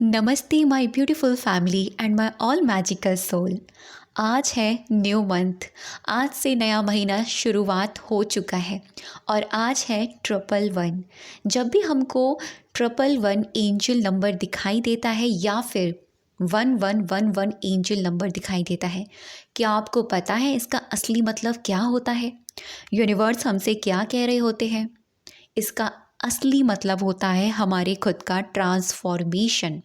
नमस्ते my beautiful family and my all magical soul. आज है न्यू मंथ। आज से नया महीना शुरुआत हो चुका है और आज है 111। जब भी हमको 111 एंजल नंबर दिखाई देता है या फिर 1111 एंजल नंबर दिखाई देता है, क्या आपको पता है इसका असली मतलब क्या होता है? यूनिवर्स हमसे क्या कह रहे होते हैं? इसका असली मतलब होता है हमारे खुद का ट्रांसफॉर्मेशन।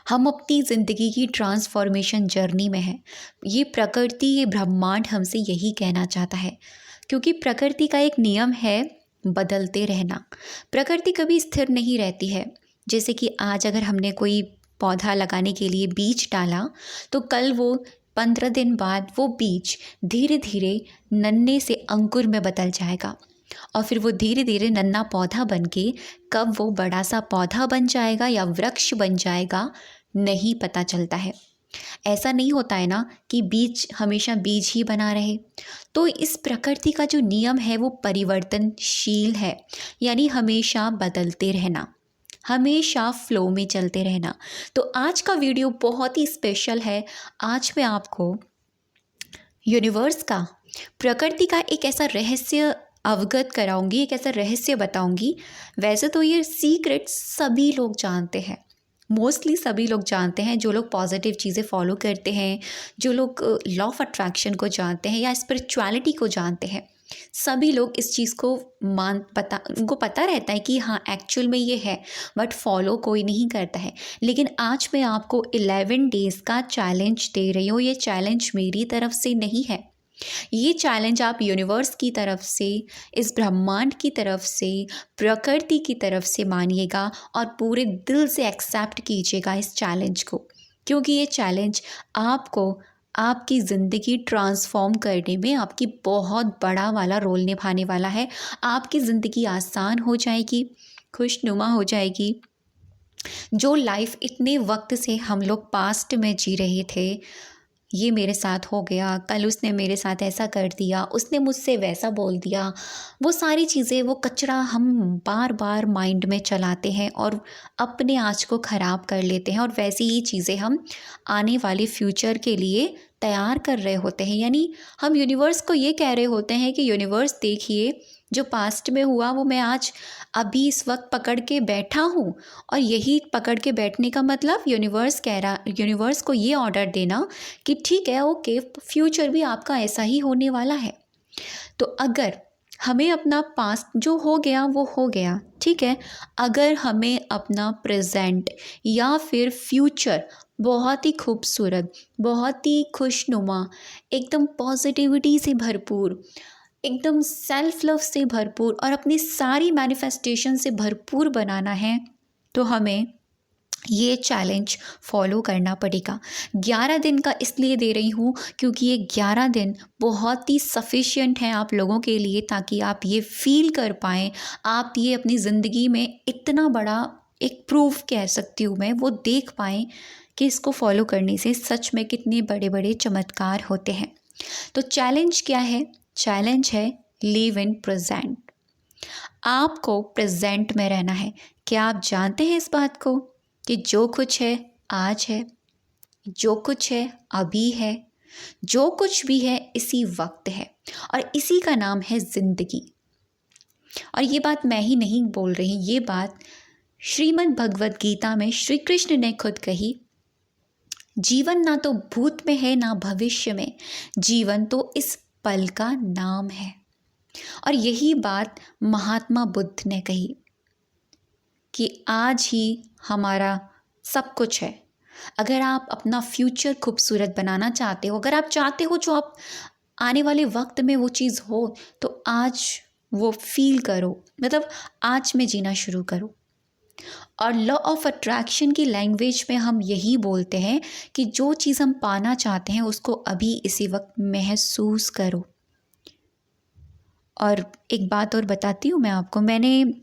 हम अपनी ज़िंदगी की ट्रांसफॉर्मेशन जर्नी में हैं। ये प्रकृति, ये ब्रह्मांड हमसे यही कहना चाहता है, क्योंकि प्रकृति का एक नियम है बदलते रहना। प्रकृति कभी स्थिर नहीं रहती है। जैसे कि आज अगर हमने कोई पौधा लगाने के लिए बीज डाला, तो कल वो 15 दिन बाद वो बीज धीरे धीरे नन्हे से अंकुर में बदल जाएगा और फिर वो धीरे धीरे नन्हा पौधा बन के कब वो बड़ा सा पौधा बन जाएगा या वृक्ष बन जाएगा, नहीं पता चलता है। ऐसा नहीं होता है ना कि बीज हमेशा बीज ही बना रहे। तो इस प्रकृति का जो नियम है वो परिवर्तनशील है, यानी हमेशा बदलते रहना, हमेशा फ्लो में चलते रहना। तो आज का वीडियो बहुत ही स्पेशल है। आज मैं आपको यूनिवर्स का, प्रकृति का एक ऐसा रहस्य अवगत कराऊंगी, एक ऐसा रहस्य बताऊंगी। वैसे तो ये सीक्रेट सभी लोग जानते हैं, मोस्टली सभी लोग जानते हैं। जो लोग पॉजिटिव चीज़ें फॉलो करते हैं, जो लोग लॉ ऑफ अट्रैक्शन को जानते हैं या स्पिरिचुअलिटी को जानते हैं, सभी लोग इस चीज़ को उनको पता रहता है कि हाँ एक्चुअल में ये है, बट फॉलो कोई नहीं करता है। लेकिन आज मैं आपको 11 डेज़ का चैलेंज दे रही हूँ। ये चैलेंज मेरी तरफ से नहीं है, ये चैलेंज आप यूनिवर्स की तरफ से, इस ब्रह्मांड की तरफ से, प्रकृति की तरफ से मानिएगा और पूरे दिल से एक्सेप्ट कीजिएगा इस चैलेंज को, क्योंकि ये चैलेंज आपको आपकी ज़िंदगी ट्रांसफॉर्म करने में आपकी बहुत बड़ा वाला रोल निभाने वाला है। आपकी ज़िंदगी आसान हो जाएगी, खुशनुमा हो जाएगी। जो लाइफ इतने वक्त से हम लोग पास्ट में जी रहे थे, ये मेरे साथ हो गया, कल उसने मेरे साथ ऐसा कर दिया, उसने मुझसे वैसा बोल दिया, वो सारी चीज़ें, वो कचरा हम बार बार माइंड में चलाते हैं और अपने आज को ख़राब कर लेते हैं। और वैसी ही चीज़ें हम आने वाले फ्यूचर के लिए तैयार कर रहे होते हैं। यानी हम यूनिवर्स को ये कह रहे होते हैं कि यूनिवर्स देखिए, जो पास्ट में हुआ वो मैं आज अभी इस वक्त पकड़ के बैठा हूँ। और यही पकड़ के बैठने का मतलब यूनिवर्स को ये ऑर्डर देना कि ठीक है, ओके, फ्यूचर भी आपका ऐसा ही होने वाला है। तो अगर हमें अपना पास्ट जो हो गया वो हो गया, ठीक है। अगर हमें अपना प्रेजेंट या फिर फ्यूचर बहुत ही खूबसूरत, बहुत ही खुशनुमा, एकदम पॉजिटिविटी से भरपूर, एकदम सेल्फ लव से भरपूर और अपनी सारी मैनिफेस्टेशन से भरपूर बनाना है, तो हमें ये चैलेंज फॉलो करना पड़ेगा। 11 दिन का इसलिए दे रही हूँ क्योंकि ये 11 दिन बहुत ही सफिशिएंट हैं आप लोगों के लिए, ताकि आप ये फील कर पाएँ, आप ये अपनी ज़िंदगी में इतना बड़ा एक प्रूफ कह सकती हूँ मैं, वो देख पाएँ कि इसको फॉलो करने से सच में कितने बड़े बड़े चमत्कार होते हैं। तो चैलेंज क्या है? चैलेंज है लिव इन प्रेजेंट। आपको प्रेजेंट में रहना है। क्या आप जानते हैं इस बात को कि जो कुछ है आज है, जो कुछ है अभी है, जो कुछ भी है इसी वक्त है, और इसी का नाम है ज़िंदगी। और ये बात मैं ही नहीं बोल रही, ये बात श्रीमद् भगवत गीता में श्री कृष्ण ने खुद कही। जीवन ना तो भूत में है ना भविष्य में, जीवन तो इस पल का नाम है। और यही बात महात्मा बुद्ध ने कही कि आज ही हमारा सब कुछ है। अगर आप अपना फ्यूचर खूबसूरत बनाना चाहते हो, अगर आप चाहते हो जो आप आने वाले वक्त में वो चीज़ हो, तो आज वो फील करो, मतलब आज में जीना शुरू करो। और लॉ ऑफ अट्रैक्शन की लैंग्वेज में हम यही बोलते हैं कि जो चीज़ हम पाना चाहते हैं उसको अभी इसी वक्त महसूस करो। और एक बात और बताती हूँ मैं आपको, मैंने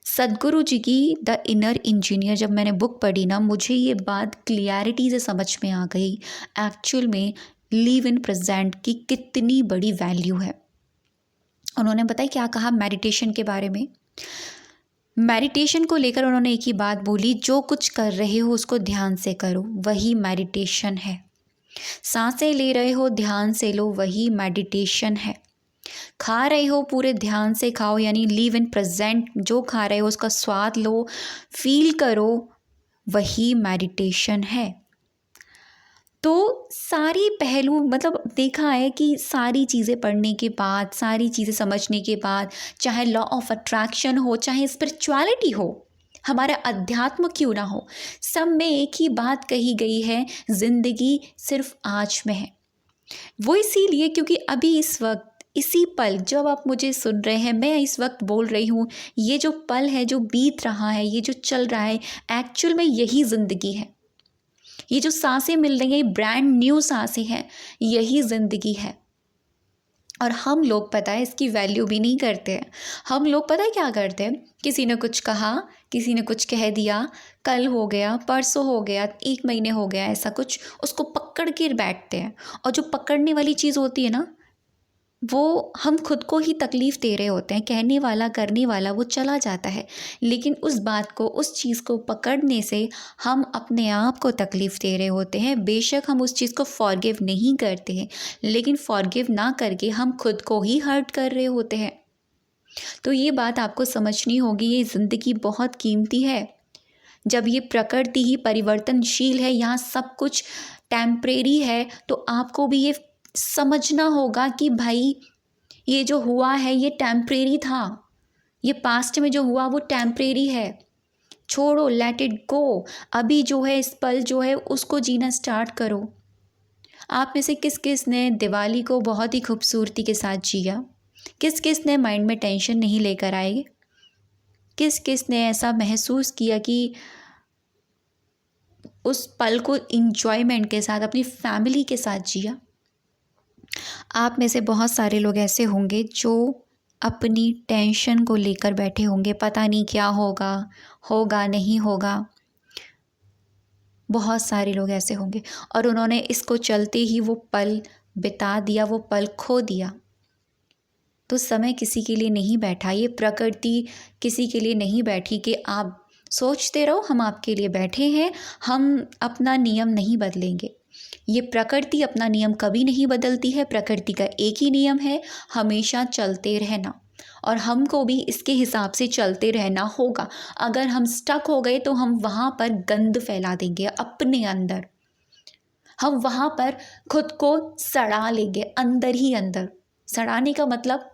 सद्गुरु जी की द इनर इंजीनियर जब मैंने बुक पढ़ी ना, मुझे ये बात क्लियरिटी से समझ में आ गई एक्चुअल में लिव इन प्रेजेंट की कितनी बड़ी वैल्यू है। उन्होंने बताया क्या कहा मेडिटेशन के बारे में। मेडिटेशन को लेकर उन्होंने एक ही बात बोली, जो कुछ कर रहे हो उसको ध्यान से करो, वही मेडिटेशन है। सांसें ले रहे हो ध्यान से लो, वही मेडिटेशन है। खा रहे हो पूरे ध्यान से खाओ, यानी लिव इन प्रेजेंट, जो खा रहे हो उसका स्वाद लो, फील करो, वही मेडिटेशन है। तो सारी पहलू मतलब देखा है कि सारी चीज़ें पढ़ने के बाद, सारी चीज़ें समझने के बाद, चाहे लॉ ऑफ अट्रैक्शन हो, चाहे स्पिरिचुअलिटी हो, हमारा अध्यात्म क्यों ना हो, सब में एक ही बात कही गई है, ज़िंदगी सिर्फ आज में है। वो इसीलिए क्योंकि अभी इस वक्त, इसी पल जब आप मुझे सुन रहे हैं, मैं इस वक्त बोल रही हूँ, ये जो पल है, जो बीत रहा है, ये जो चल रहा है, एक्चुअल में यही ज़िंदगी है। ये जो सांसें मिल रही हैं, ब्रांड न्यू सांसें हैं, यही ज़िंदगी है। और हम लोग पता है इसकी वैल्यू भी नहीं करते हैं। हम लोग पता है क्या करते हैं, किसी ने कुछ कहा, किसी ने कुछ कह दिया, कल हो गया, परसों हो गया, 1 महीने हो गया, ऐसा कुछ उसको पकड़ के बैठते हैं। और जो पकड़ने वाली चीज़ होती है ना, वो हम खुद को ही तकलीफ़ दे रहे होते हैं। कहने वाला, करने वाला वो चला जाता है, लेकिन उस बात को, उस चीज़ को पकड़ने से हम अपने आप को तकलीफ़ दे रहे होते हैं। बेशक हम उस चीज़ को फॉरगिव नहीं करते हैं, लेकिन फॉरगिव ना करके हम खुद को ही हर्ट कर रहे होते हैं। तो ये बात आपको समझनी होगी, ये ज़िंदगी बहुत कीमती है। जब ये प्रकृति ही परिवर्तनशील है, यहाँ सब कुछ टेम्परेरी है, तो आपको भी ये समझना होगा कि भाई ये जो हुआ है ये टेम्परेरी था, ये पास्ट में जो हुआ वो टेम्परेरी है। छोड़ो, लेट इट गो। अभी जो है, इस पल जो है, उसको जीना स्टार्ट करो। आप में से किस किस ने दिवाली को बहुत ही खूबसूरती के साथ जिया? किस किस ने माइंड में टेंशन नहीं लेकर आए? किस किस ने ऐसा महसूस किया कि उस पल को इंजॉयमेंट के साथ अपनी फैमिली के साथ जिया? आप में से बहुत सारे लोग ऐसे होंगे जो अपनी टेंशन को लेकर बैठे होंगे, पता नहीं क्या होगा, होगा नहीं होगा। बहुत सारे लोग ऐसे होंगे और उन्होंने इसको चलते ही वो पल बिता दिया, वो पल खो दिया। तो समय किसी के लिए नहीं बैठा, ये प्रकृति किसी के लिए नहीं बैठी कि आप सोचते रहो हम आपके लिए बैठे हैं, हम अपना नियम नहीं बदलेंगे। ये प्रकृति अपना नियम कभी नहीं बदलती है। प्रकृति का एक ही नियम है, हमेशा चलते रहना, और हमको भी इसके हिसाब से चलते रहना होगा। अगर हम स्टक हो गए तो हम वहाँ पर गंद फैला देंगे अपने अंदर, हम वहाँ पर खुद को सड़ा लेंगे अंदर ही अंदर। सड़ाने का मतलब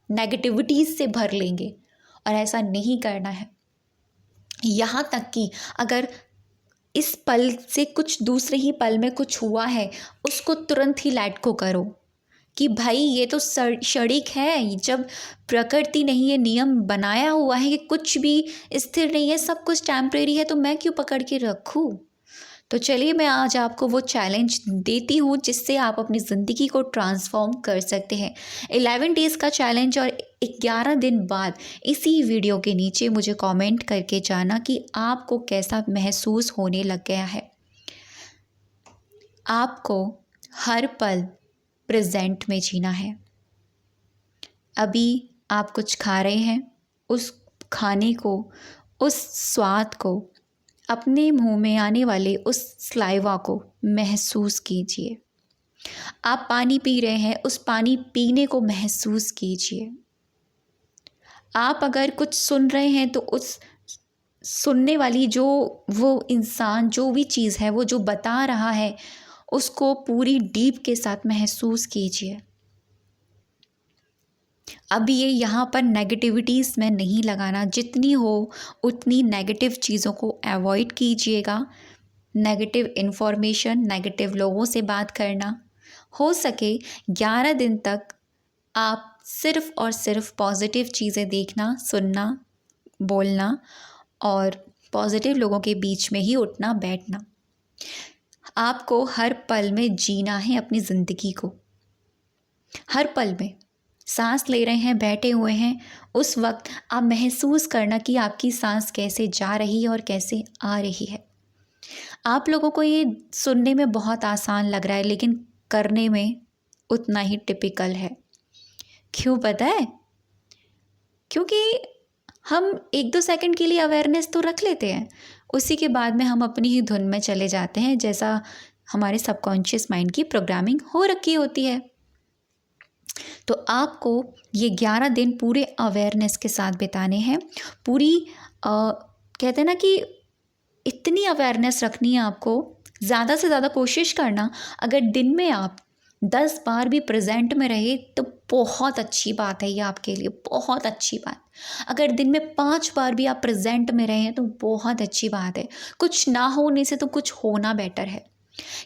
नेगेटिविटीज़ से भर लेंगे, और ऐसा नहीं करना है। यहाँ तक कि अगर इस पल से कुछ दूसरे ही पल में कुछ हुआ है, उसको तुरंत ही लेट गो करो कि भाई ये तो क्षणिक है। जब प्रकृति ने ये नियम बनाया हुआ है कि कुछ भी स्थिर नहीं है, सब कुछ टेम्परेरी है, तो मैं क्यों पकड़ के रखूँ? तो चलिए मैं आज आपको वो चैलेंज देती हूँ जिससे आप अपनी ज़िंदगी को ट्रांसफॉर्म कर सकते हैं। 11 डेज़ का चैलेंज, और 11 दिन बाद इसी वीडियो के नीचे मुझे कमेंट करके जाना कि आपको कैसा महसूस होने लग गया है। आपको हर पल प्रेजेंट में जीना है। अभी आप कुछ खा रहे हैं, उस खाने को, उस स्वाद को, अपने मुंह में आने वाले उस सलाइवा को महसूस कीजिए। आप पानी पी रहे हैं, उस पानी पीने को महसूस कीजिए। आप अगर कुछ सुन रहे हैं तो उस सुनने वाली जो वो इंसान, जो भी चीज़ है, वो जो बता रहा है, उसको पूरी डीप के साथ महसूस कीजिए। अब ये यहाँ पर नेगेटिविटीज़ में नहीं लगाना, जितनी हो उतनी नेगेटिव चीज़ों को अवॉइड कीजिएगा। नेगेटिव इन्फॉर्मेशन, नेगेटिव लोगों से बात करना, हो सके 11 दिन तक आप सिर्फ़ और सिर्फ पॉजिटिव चीज़ें देखना, सुनना, बोलना, और पॉजिटिव लोगों के बीच में ही उठना बैठना। आपको हर पल में जीना है अपनी ज़िंदगी को। हर पल में सांस ले रहे हैं, बैठे हुए हैं, उस वक्त आप महसूस करना कि आपकी सांस कैसे जा रही है और कैसे आ रही है। आप लोगों को ये सुनने में बहुत आसान लग रहा है, लेकिन करने में उतना ही टिपिकल है। क्यों पता है? क्योंकि हम 1-2 सेकंड के लिए अवेयरनेस तो रख लेते हैं, उसी के बाद में हम अपनी ही धुन में चले जाते हैं, जैसा हमारे सबकॉन्शियस माइंड की प्रोग्रामिंग हो रखी होती है। तो आपको ये 11 दिन पूरे अवेयरनेस के साथ बिताने हैं। पूरी कहते हैं ना कि इतनी अवेयरनेस रखनी है आपको, ज़्यादा से ज़्यादा कोशिश करना। अगर दिन में आप 10 बार भी प्रेजेंट में रहे तो बहुत अच्छी बात है, ये आपके लिए बहुत अच्छी बात। अगर दिन में 5 बार भी आप प्रेजेंट में रहे तो बहुत अच्छी बात है। कुछ ना होने से तो कुछ होना बेटर है।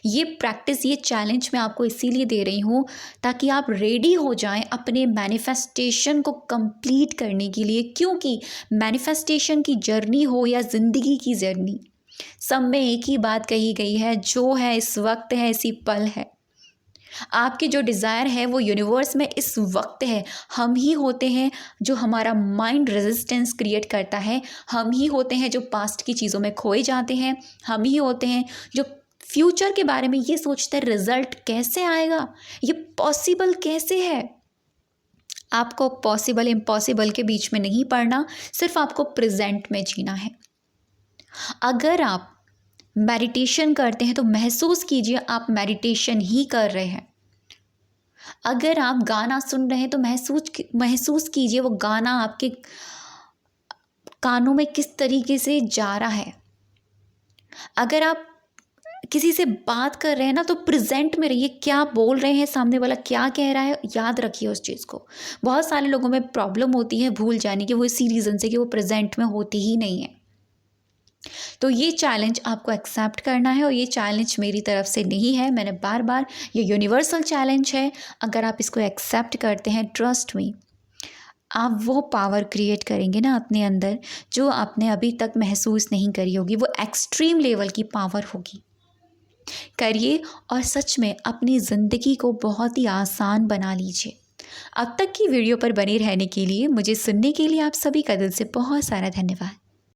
ये प्रैक्टिस, ये चैलेंज मैं आपको इसीलिए दे रही हूँ ताकि आप रेडी हो जाएं अपने मैनिफेस्टेशन को कंप्लीट करने के लिए। क्योंकि मैनिफेस्टेशन की जर्नी हो या ज़िंदगी की जर्नी, सब में एक ही बात कही गई है, जो है इस वक्त है, इसी पल है। आपकी जो डिज़ायर है वो यूनिवर्स में इस वक्त है। हम ही होते हैं जो हमारा माइंड रेजिस्टेंस क्रिएट करता है। हम ही होते हैं जो पास्ट की चीज़ों में खोए जाते हैं। हम ही होते हैं जो फ्यूचर के बारे में ये सोचते हैं, रिजल्ट कैसे आएगा, ये पॉसिबल कैसे है। आपको पॉसिबल इम्पॉसिबल के बीच में नहीं पड़ना, सिर्फ आपको प्रेजेंट में जीना है। अगर आप मेडिटेशन करते हैं तो महसूस कीजिए आप मेडिटेशन ही कर रहे हैं। अगर आप गाना सुन रहे हैं तो महसूस कीजिए वो गाना आपके कानों में किस तरीके से जा रहा है। अगर आप किसी से बात कर रहे हैं ना तो प्रेजेंट में रहिए, क्या बोल रहे हैं, सामने वाला क्या कह रहा है, याद रखिए उस चीज़ को। बहुत सारे लोगों में प्रॉब्लम होती है भूल जाने की, वो इसी रीज़न से कि वो प्रेजेंट में होती ही नहीं है। तो ये चैलेंज आपको एक्सेप्ट करना है, और ये चैलेंज मेरी तरफ से नहीं है, मैंने बार बार, ये यूनिवर्सल चैलेंज है। अगर आप इसको एक्सेप्ट करते हैं, ट्रस्ट मी, आप वो पावर क्रिएट करेंगे ना अपने अंदर जो आपने अभी तक महसूस नहीं करी होगी। वो एक्सट्रीम लेवल की पावर होगी। करिए और सच में अपनी ज़िंदगी को बहुत ही आसान बना लीजिए। अब तक की वीडियो पर बने रहने के लिए, मुझे सुनने के लिए आप सभी का दिल से बहुत सारा धन्यवाद।